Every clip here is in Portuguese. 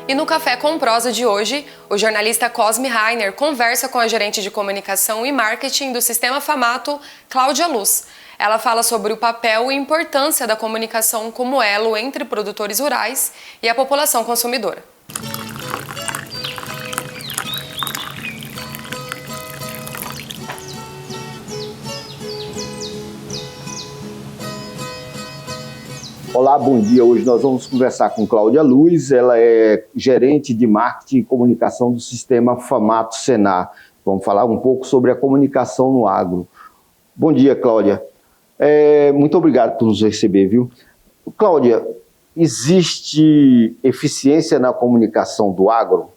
E no Café com Prosa de hoje, o jornalista Cosme Rainer conversa com a gerente de comunicação e marketing do Sistema Famato, Cláudia Luz. Ela fala sobre o papel e importância da comunicação como elo entre produtores rurais e a população consumidora. Olá, bom dia. Hoje nós vamos conversar com Cláudia Luz. Ela é gerente de marketing e comunicação do Sistema Famato Senar. Vamos falar um pouco sobre a comunicação no agro. Bom dia, Cláudia. Muito obrigado por nos receber, viu? Cláudia, existe eficiência na comunicação do agro?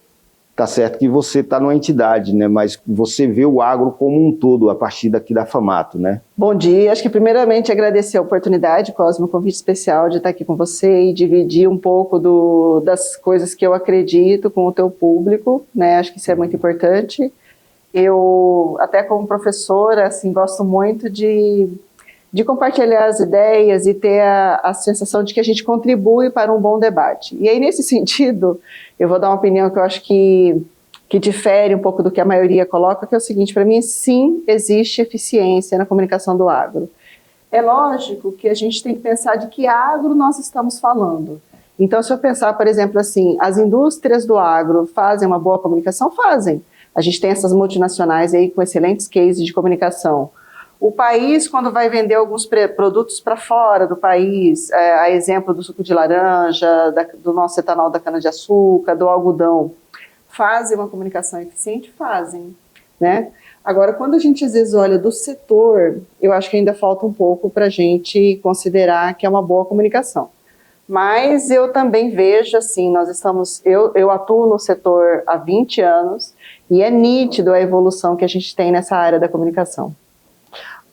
Tá certo que você está numa entidade, né? Mas você vê o agro como um todo, a partir daqui da Famato, né? Bom dia. Acho que primeiramente agradecer a oportunidade, Cosme, um convite especial de estar aqui com você e dividir um pouco das coisas que eu acredito com o teu público, né? Acho que isso é muito importante. Eu, até como professora, assim, gosto muito de compartilhar as ideias e ter a sensação de que a gente contribui para um bom debate. E aí, nesse sentido, eu vou dar uma opinião que eu acho que difere um pouco do que a maioria coloca, que é o seguinte: para mim, sim, existe eficiência na comunicação do agro. É lógico que a gente tem que pensar de que agro nós estamos falando. Então, se eu pensar, por exemplo, assim, as indústrias do agro fazem uma boa comunicação? Fazem. A gente tem essas multinacionais aí com excelentes cases de comunicação. O país, quando vai vender alguns produtos para fora do país, a exemplo do suco de laranja, do nosso etanol da cana-de-açúcar, do algodão, fazem uma comunicação eficiente? Fazem, né? Agora, quando a gente às vezes olha do setor, eu acho que ainda falta um pouco para a gente considerar que é uma boa comunicação. Mas eu também vejo, assim, eu atuo no setor há 20 anos e é nítido a evolução que a gente tem nessa área da comunicação.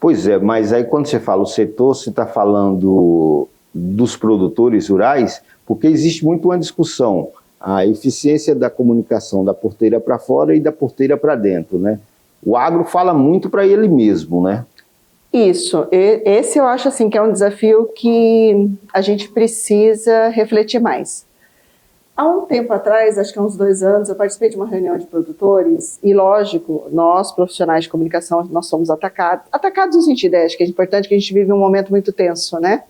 Pois é, mas aí quando você fala o setor, você está falando dos produtores rurais, porque existe muito uma discussão, a eficiência da comunicação da porteira para fora e da porteira para dentro, né? O agro fala muito para ele mesmo, né? Isso, esse eu acho assim que é um desafio que a gente precisa refletir mais. Há um tempo atrás, acho que há uns 2 anos, eu participei de uma reunião de produtores e, lógico, nós, profissionais de comunicação, nós somos atacados no sentido, acho que é importante que a gente vive um momento muito tenso, né?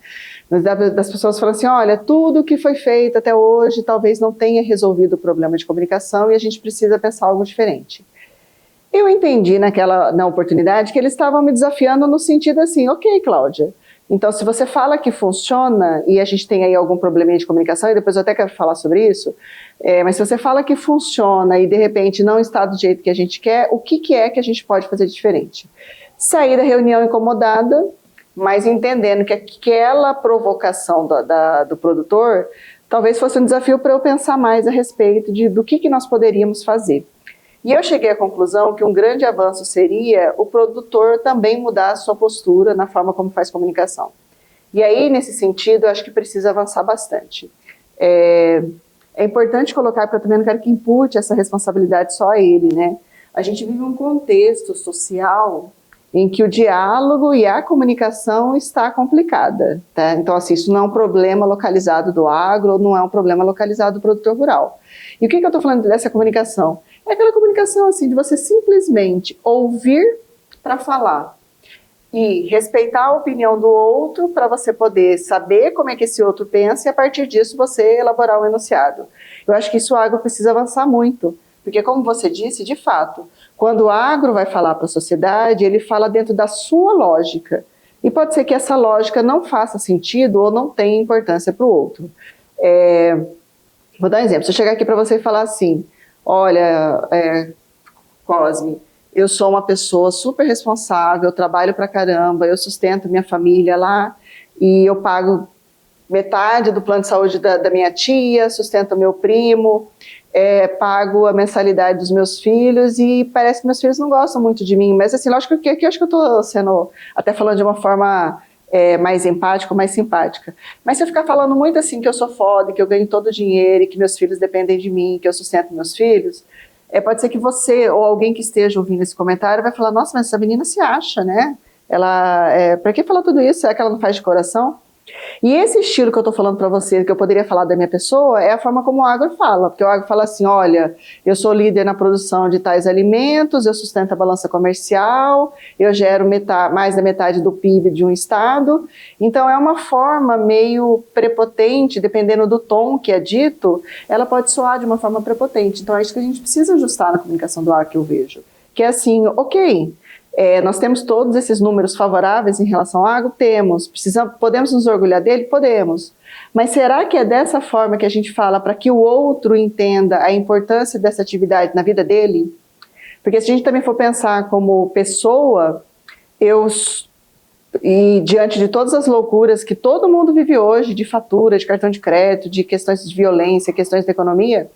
Das pessoas falando assim, olha, tudo que foi feito até hoje talvez não tenha resolvido o problema de comunicação e a gente precisa pensar algo diferente. Eu entendi na oportunidade que eles estavam me desafiando no sentido assim, ok, Cláudia, então, se você fala que funciona, e a gente tem aí algum probleminha de comunicação, e depois eu até quero falar sobre isso, mas se você fala que funciona e de repente não está do jeito que a gente quer, o que é que a gente pode fazer de diferente? Sair da reunião incomodada, mas entendendo que aquela provocação do produtor talvez fosse um desafio para eu pensar mais a respeito do que nós poderíamos fazer. E eu cheguei à conclusão que um grande avanço seria o produtor também mudar a sua postura na forma como faz comunicação. E aí, nesse sentido, eu acho que precisa avançar bastante. É importante colocar, porque eu também não quero que impute essa responsabilidade só a ele, né? A gente vive um contexto social em que o diálogo e a comunicação está complicada, tá? Então, assim, isso não é um problema localizado do agro, não é um problema localizado do produtor rural. E o que eu estou falando dessa comunicação? É aquela comunicação assim, de você simplesmente ouvir para falar e respeitar a opinião do outro para você poder saber como é que esse outro pensa e a partir disso você elaborar um enunciado. Eu acho que isso o agro precisa avançar muito, porque como você disse, de fato, quando o agro vai falar para a sociedade, ele fala dentro da sua lógica. E pode ser que essa lógica não faça sentido ou não tenha importância para o outro. Vou dar um exemplo. Se eu chegar aqui para você e falar assim, olha, Cosme, eu sou uma pessoa super responsável, eu trabalho pra caramba, eu sustento minha família lá e eu pago metade do plano de saúde da minha tia, sustento meu primo, pago a mensalidade dos meus filhos e parece que meus filhos não gostam muito de mim, mas assim, lógico que aqui eu acho que eu estou sendo, até falando de uma forma mais empática, mais simpática. Mas se eu ficar falando muito assim que eu sou foda, que eu ganho todo o dinheiro e que meus filhos dependem de mim, que eu sustento meus filhos, pode ser que você ou alguém que esteja ouvindo esse comentário vai falar, nossa, mas essa menina se acha, né? Ela, pra que falar tudo isso? Será que ela não faz de coração? E esse estilo que eu estou falando para você, que eu poderia falar da minha pessoa, é a forma como o agro fala. Porque o agro fala assim, olha, eu sou líder na produção de tais alimentos, eu sustento a balança comercial, eu gero mais da metade do PIB de um estado. Então é uma forma meio prepotente, dependendo do tom que é dito, ela pode soar de uma forma prepotente. Então é isso que a gente precisa ajustar na comunicação do agro que eu vejo. Que é assim, ok, nós temos todos esses números favoráveis em relação ao agro? Temos. Podemos nos orgulhar dele? Podemos. Mas será que é dessa forma que a gente fala para que o outro entenda a importância dessa atividade na vida dele? Porque se a gente também for pensar como pessoa, e diante de todas as loucuras que todo mundo vive hoje, de fatura, de cartão de crédito, de questões de violência, questões da economia,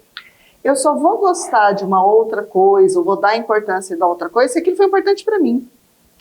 eu só vou gostar de uma outra coisa, ou vou dar importância da outra coisa, se aquilo foi importante para mim,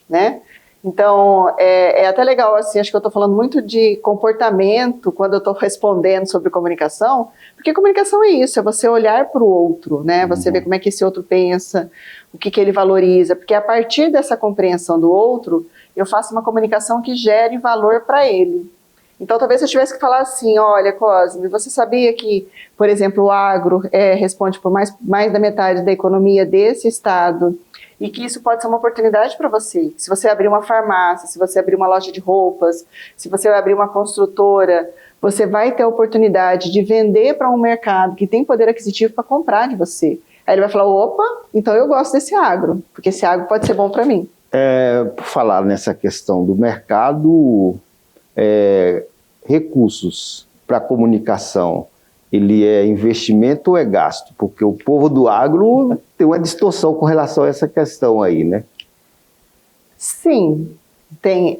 né? Então, é até legal, assim, acho que eu estou falando muito de comportamento quando eu estou respondendo sobre comunicação, porque comunicação é isso, é você olhar para o outro, né? Você ver como é que esse outro pensa, o que ele valoriza, porque a partir dessa compreensão do outro, eu faço uma comunicação que gere valor para ele. Então, talvez eu tivesse que falar assim, olha, Cosme, você sabia que, por exemplo, o agro responde por mais da metade da economia desse estado e que isso pode ser uma oportunidade para você. Se você abrir uma farmácia, se você abrir uma loja de roupas, se você abrir uma construtora, você vai ter a oportunidade de vender para um mercado que tem poder aquisitivo para comprar de você. Aí ele vai falar, opa, então eu gosto desse agro, porque esse agro pode ser bom para mim. Por falar nessa questão do mercado... recursos para comunicação, ele é investimento ou é gasto? Porque o povo do agro tem uma distorção com relação a essa questão aí, né? Sim, tem.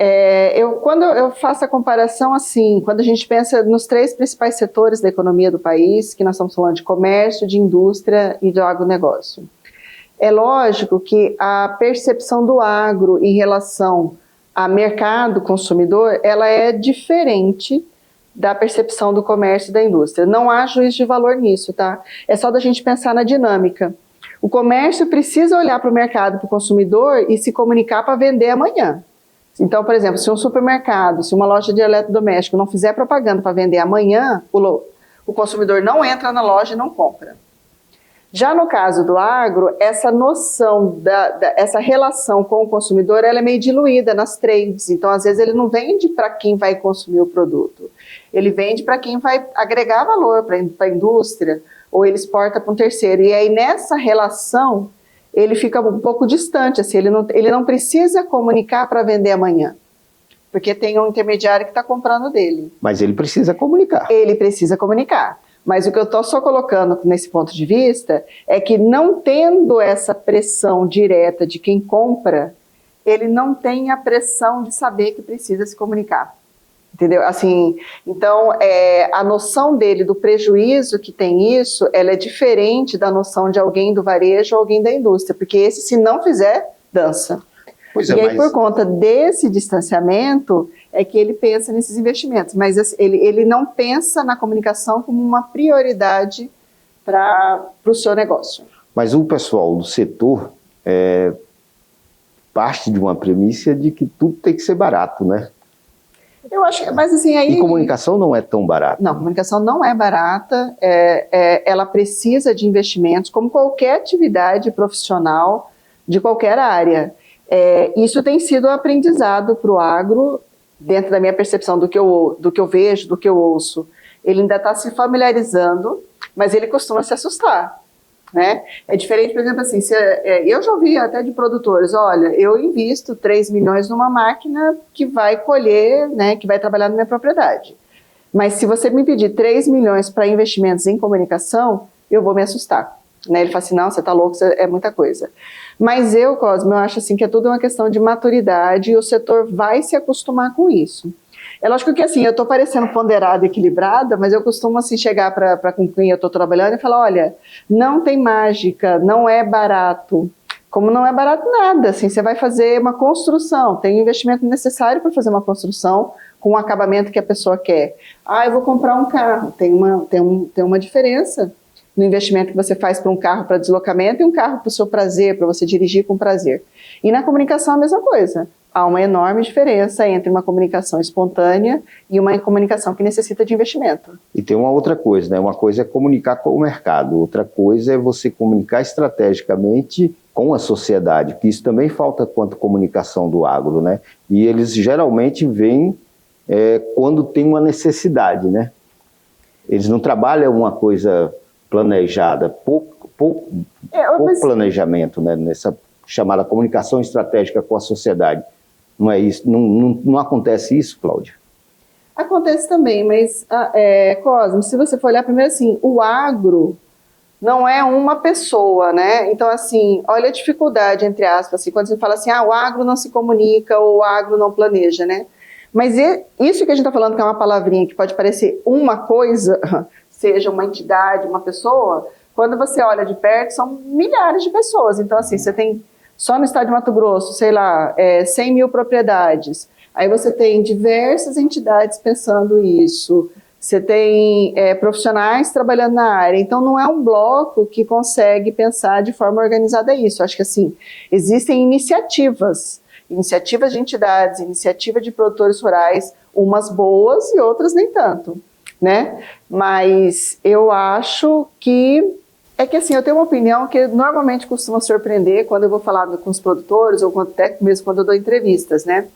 Quando eu faço a comparação, assim, quando a gente pensa nos 3 principais setores da economia do país, que nós estamos falando de comércio, de indústria e do agronegócio. É lógico que a percepção do agro em relação a mercado consumidor, ela é diferente da percepção do comércio e da indústria. Não há juízo de valor nisso, tá? É só da gente pensar na dinâmica. O comércio precisa olhar para o mercado, para o consumidor e se comunicar para vender amanhã. Então, por exemplo, se um supermercado, se uma loja de eletrodoméstico não fizer propaganda para vender amanhã, o consumidor não entra na loja e não compra. Já no caso do agro, essa noção, essa relação com o consumidor, ela é meio diluída nas trades. Então, às vezes, ele não vende para quem vai consumir o produto. Ele vende para quem vai agregar valor para a indústria, ou ele exporta para um terceiro. E aí, nessa relação, ele fica um pouco distante. Assim, ele não precisa comunicar para vender amanhã, porque tem um intermediário que está comprando dele. Mas ele precisa comunicar. Ele precisa comunicar. Mas o que eu estou só colocando nesse ponto de vista é que, não tendo essa pressão direta de quem compra, ele não tem a pressão de saber que precisa se comunicar. Entendeu? Assim, então, a noção dele do prejuízo que tem isso, ela é diferente da noção de alguém do varejo ou alguém da indústria, porque esse, se não fizer, dança. Pois e aí, por conta desse distanciamento, é que ele pensa nesses investimentos, mas ele não pensa na comunicação como uma prioridade para o seu negócio. Mas o pessoal do setor parte de uma premissa de que tudo tem que ser barato, né? Eu acho, mas assim, aí... E comunicação não é tão barata. Não, comunicação não é barata, ela precisa de investimentos, como qualquer atividade profissional de qualquer área. Isso tem sido aprendizado para o agro, dentro da minha percepção do que eu vejo, do que eu ouço. Ele ainda está se familiarizando, mas ele costuma se assustar, né? É diferente, por exemplo, assim, eu já ouvi até de produtores, olha, eu invisto 3 milhões numa máquina que vai colher, né, que vai trabalhar na minha propriedade. Mas se você me pedir 3 milhões para investimentos em comunicação, eu vou me assustar. Né? Ele fala assim, não, você está louco, é muita coisa. Mas Cosme, eu acho assim que é tudo uma questão de maturidade e o setor vai se acostumar com isso. É lógico que assim, eu estou parecendo ponderada, equilibrada, mas eu costumo assim chegar para com quem eu estou trabalhando e falar, olha, não tem mágica, não é barato. Como não é barato nada, assim, você vai fazer uma construção, tem o investimento necessário para fazer uma construção com o acabamento que a pessoa quer. Eu vou comprar um carro, tem uma diferença no investimento que você faz para um carro para deslocamento e um carro para o seu prazer, para você dirigir com prazer. E na comunicação a mesma coisa. há uma enorme diferença entre uma comunicação espontânea e uma comunicação que necessita de investimento. E tem uma outra coisa, né? Uma coisa é comunicar com o mercado, outra coisa é você comunicar estrategicamente com a sociedade, que isso também falta quanto comunicação do agro, né? E eles geralmente vêm quando tem uma necessidade, né? Eles não trabalham uma coisa planejada, pouco planejamento, né? Nessa chamada comunicação estratégica com a sociedade. Não é isso? Não acontece isso, Cláudia? Acontece também, mas, Cosme, se você for olhar primeiro assim, o agro não é uma pessoa, né? Então, assim, olha a dificuldade, entre aspas, assim, quando você fala assim, o agro não se comunica ou o agro não planeja, né? Mas isso que a gente está falando, que é uma palavrinha que pode parecer uma coisa, seja uma entidade, uma pessoa, quando você olha de perto, são milhares de pessoas. Então, assim, você tem, só no estado de Mato Grosso, sei lá, 100 mil propriedades. Aí você tem diversas entidades pensando isso. Você tem profissionais trabalhando na área, então não é um bloco que consegue pensar de forma organizada isso. Acho que assim, existem iniciativas de entidades, iniciativa de produtores rurais, umas boas e outras nem tanto, né? Mas eu acho que assim, eu tenho uma opinião que normalmente costuma surpreender quando eu vou falar com os produtores ou até mesmo quando eu dou entrevistas, né?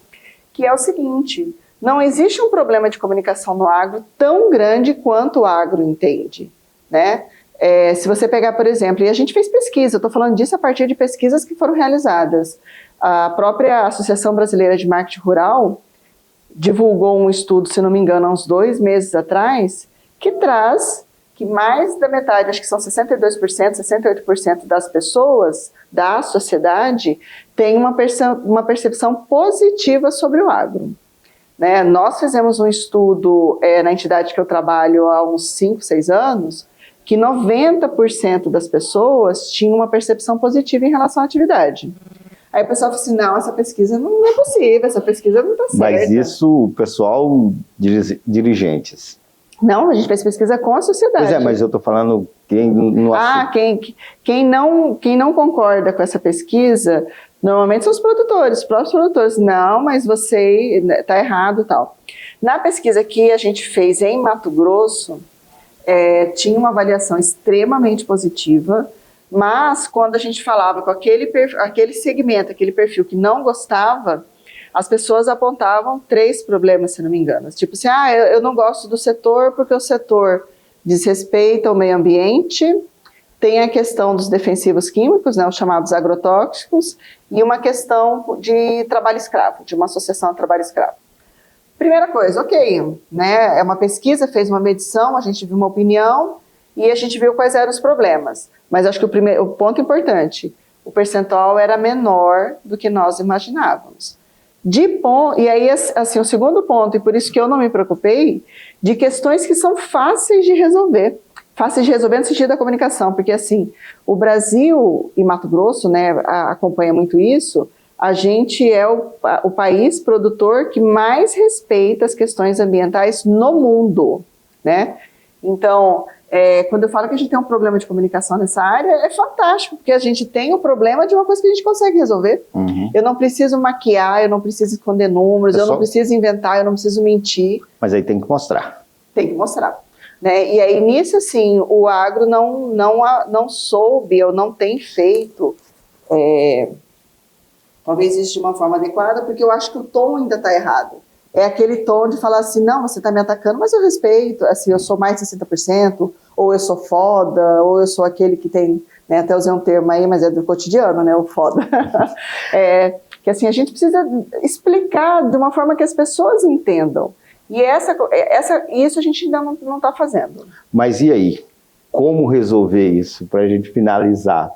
Que é o seguinte: não existe um problema de comunicação no agro tão grande quanto o agro entende, né? Se você pegar, por exemplo, e a gente fez pesquisa, eu estou falando disso a partir de pesquisas que foram realizadas. A própria Associação Brasileira de Marketing Rural divulgou um estudo, se não me engano, há uns 2 meses atrás, que traz que mais da metade, acho que são 62%, 68% das pessoas da sociedade tem uma percepção positiva sobre o agro. Né? Nós fizemos um estudo na entidade que eu trabalho há uns 5, 6 anos, que 90% das pessoas tinham uma percepção positiva em relação à atividade. Aí o pessoal falou assim, não, essa pesquisa não é possível, essa pesquisa não está certa. Mas isso, o pessoal, dirigentes. Não, a gente fez pesquisa com a sociedade. Pois é, mas eu estou falando quem não quem não concorda com essa pesquisa, normalmente são os próprios produtores. Não, mas você está errado e tal. Na pesquisa que a gente fez em Mato Grosso, tinha uma avaliação extremamente positiva, mas quando a gente falava com aquele segmento, aquele perfil que não gostava, as pessoas apontavam 3 problemas, se não me engano. Tipo assim, eu não gosto do setor porque o setor desrespeita o meio ambiente, tem a questão dos defensivos químicos, né, os chamados agrotóxicos, e uma questão de trabalho escravo, de uma associação de trabalho escravo. Primeira coisa, ok, né, é uma pesquisa, fez uma medição, a gente viu uma opinião e a gente viu quais eram os problemas. Mas acho que o ponto importante, o percentual era menor do que nós imaginávamos. E aí, assim, o segundo ponto, e por isso que eu não me preocupei, de questões que são fáceis de resolver. Fáceis de resolver no sentido da comunicação, porque assim, o Brasil e Mato Grosso, né, acompanha muito isso, a gente é o país produtor que mais respeita as questões ambientais no mundo, né? Então, quando eu falo que a gente tem um problema de comunicação nessa área, é fantástico, porque a gente tem o problema de uma coisa que a gente consegue resolver. Uhum. Eu não preciso maquiar, eu não preciso esconder números, eu não preciso inventar, eu não preciso mentir. Mas aí tem que mostrar. Tem que mostrar. Né? E aí, nisso, assim, o agro não soube ou não tem feito, talvez isso de uma forma adequada, porque eu acho que o tom ainda está errado. É aquele tom de falar assim, não, você está me atacando, mas eu respeito, assim, eu sou mais de 60%, ou eu sou foda, ou eu sou aquele que tem, né, até usei um termo aí, mas é do cotidiano, né, o foda. Que assim, a gente precisa explicar de uma forma que as pessoas entendam. E isso a gente ainda não está fazendo. Mas e aí? Como resolver isso para a gente finalizar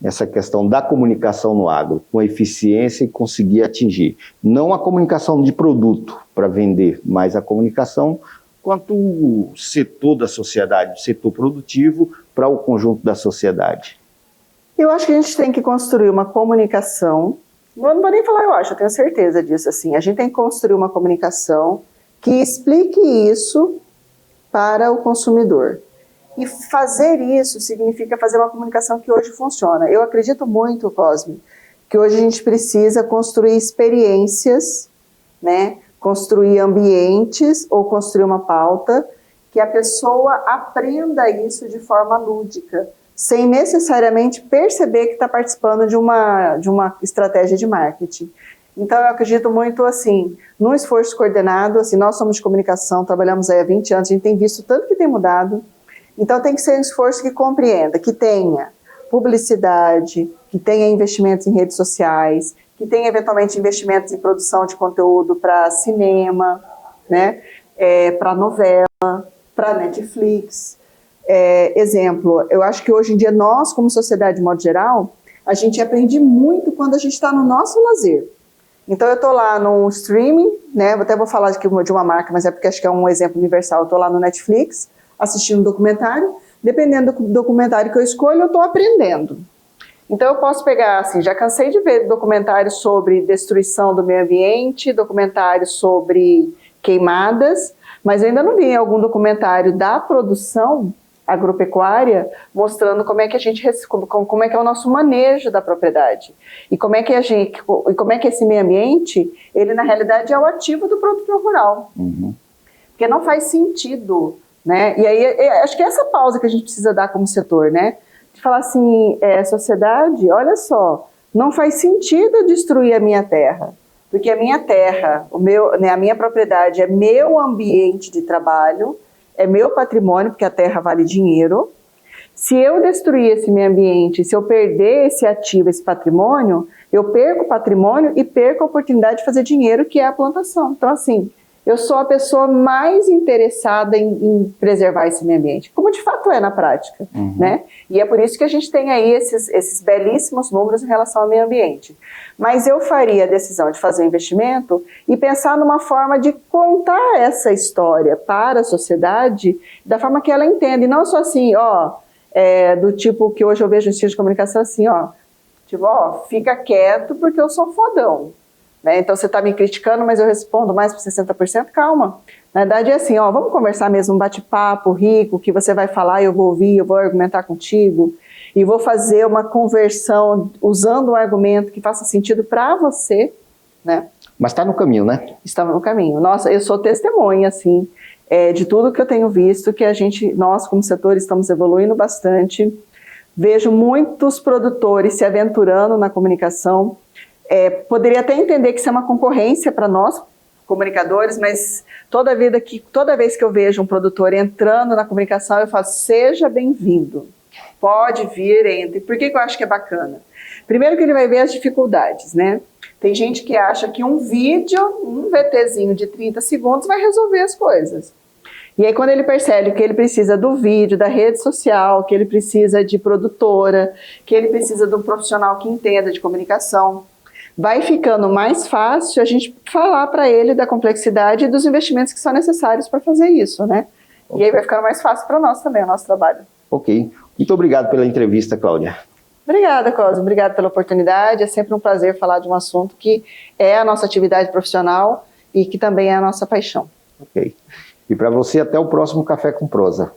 essa questão da comunicação no agro com eficiência e conseguir atingir? Não a comunicação de produto para vender, mas a comunicação quanto o setor da sociedade, o setor produtivo para o conjunto da sociedade. Eu acho que a gente tem que construir uma comunicação, não vou nem falar eu tenho certeza disso, assim, a gente tem que construir uma comunicação que explique isso para o consumidor. E fazer isso significa fazer uma comunicação que hoje funciona. Eu acredito muito, Cosme, que hoje a gente precisa construir experiências, né? Construir ambientes ou construir uma pauta que a pessoa aprenda isso de forma lúdica, sem necessariamente perceber que está participando de uma estratégia de marketing. Então, eu acredito muito, assim, num esforço coordenado, assim, nós somos de comunicação, trabalhamos aí há 20 anos, a gente tem visto tanto que tem mudado, então tem que ser um esforço que compreenda, que tenha publicidade, que tenha investimentos em redes sociais, que tenha, eventualmente, investimentos em produção de conteúdo para cinema, né, para novela, para Netflix. Exemplo, eu acho que hoje em dia nós, como sociedade de modo geral, a gente aprende muito quando a gente está no nosso lazer. Então eu estou lá no streaming, né? Até vou falar de uma marca, mas é porque acho que é um exemplo universal. Eu estou lá no Netflix, assistindo um documentário. Dependendo do documentário que eu escolho, eu estou aprendendo. Então eu posso pegar, assim, já cansei de ver documentários sobre destruição do meio ambiente, documentários sobre queimadas, mas eu ainda não vi algum documentário da produção agropecuária mostrando como é que a gente, como é que é o nosso manejo da propriedade e como é que esse meio ambiente, ele na realidade é o ativo do produtor rural. Porque não faz sentido, né? E aí acho que é essa pausa que a gente precisa dar como setor, né? De falar assim, sociedade, olha só, não faz sentido eu destruir a minha terra, porque a minha terra, a minha propriedade é meu ambiente de trabalho, é meu patrimônio, porque a terra vale dinheiro. Se eu destruir esse meio ambiente, se eu perder esse ativo, esse patrimônio, eu perco o patrimônio e perco a oportunidade de fazer dinheiro, que é a plantação. Então, assim, eu sou a pessoa mais interessada em preservar esse meio ambiente, como de fato é na prática, né? E é por isso que a gente tem aí esses belíssimos números em relação ao meio ambiente. Mas eu faria a decisão de fazer um investimento e pensar numa forma de contar essa história para a sociedade da forma que ela entende, e não só assim, do tipo que hoje eu vejo em ciência de comunicação assim, tipo, fica quieto porque eu sou fodão. Né? Então você está me criticando, mas eu respondo mais por 60%, calma. Na verdade é assim, vamos conversar mesmo, um bate-papo rico, que você vai falar, eu vou ouvir, eu vou argumentar contigo, e vou fazer uma conversão usando um argumento que faça sentido para você, né? Mas está no caminho, né? Estava no caminho. Nossa, eu sou testemunha, assim, de tudo que eu tenho visto, que nós como setor estamos evoluindo bastante. Vejo muitos produtores se aventurando na comunicação. Poderia até entender que isso é uma concorrência para nós, comunicadores, mas toda vez que eu vejo um produtor entrando na comunicação, eu falo, seja bem-vindo, pode vir, entre. Por que eu acho que é bacana? Primeiro que ele vai ver as dificuldades, né? Tem gente que acha que um vídeo, um VTzinho de 30 segundos vai resolver as coisas. E aí quando ele percebe que ele precisa do vídeo, da rede social, que ele precisa de produtora, que ele precisa de um profissional que entenda de comunicação, vai ficando mais fácil a gente falar para ele da complexidade e dos investimentos que são necessários para fazer isso, né? Okay. E aí vai ficando mais fácil para nós também, o nosso trabalho. Ok. Muito obrigado pela entrevista, Cláudia. Obrigada, Cosmo. Obrigada pela oportunidade. É sempre um prazer falar de um assunto que é a nossa atividade profissional e que também é a nossa paixão. Ok. E para você, até o próximo Café com Prosa.